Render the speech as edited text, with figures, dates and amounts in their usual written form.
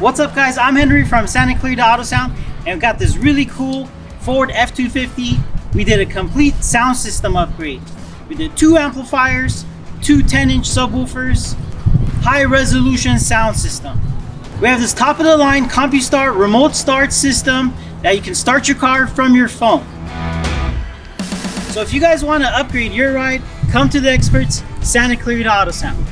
What's up, guys? I'm Henry from Santa Clarita Auto Sound, and we got this really cool Ford F-250. We did a complete sound system upgrade. We did 2 amplifiers, 2 10-inch subwoofers, high resolution sound system. We have this top of the line CompuStart remote start system that you can start your car from your phone. So if you guys want to upgrade your ride, come to the experts, Santa Clarita Auto Sound.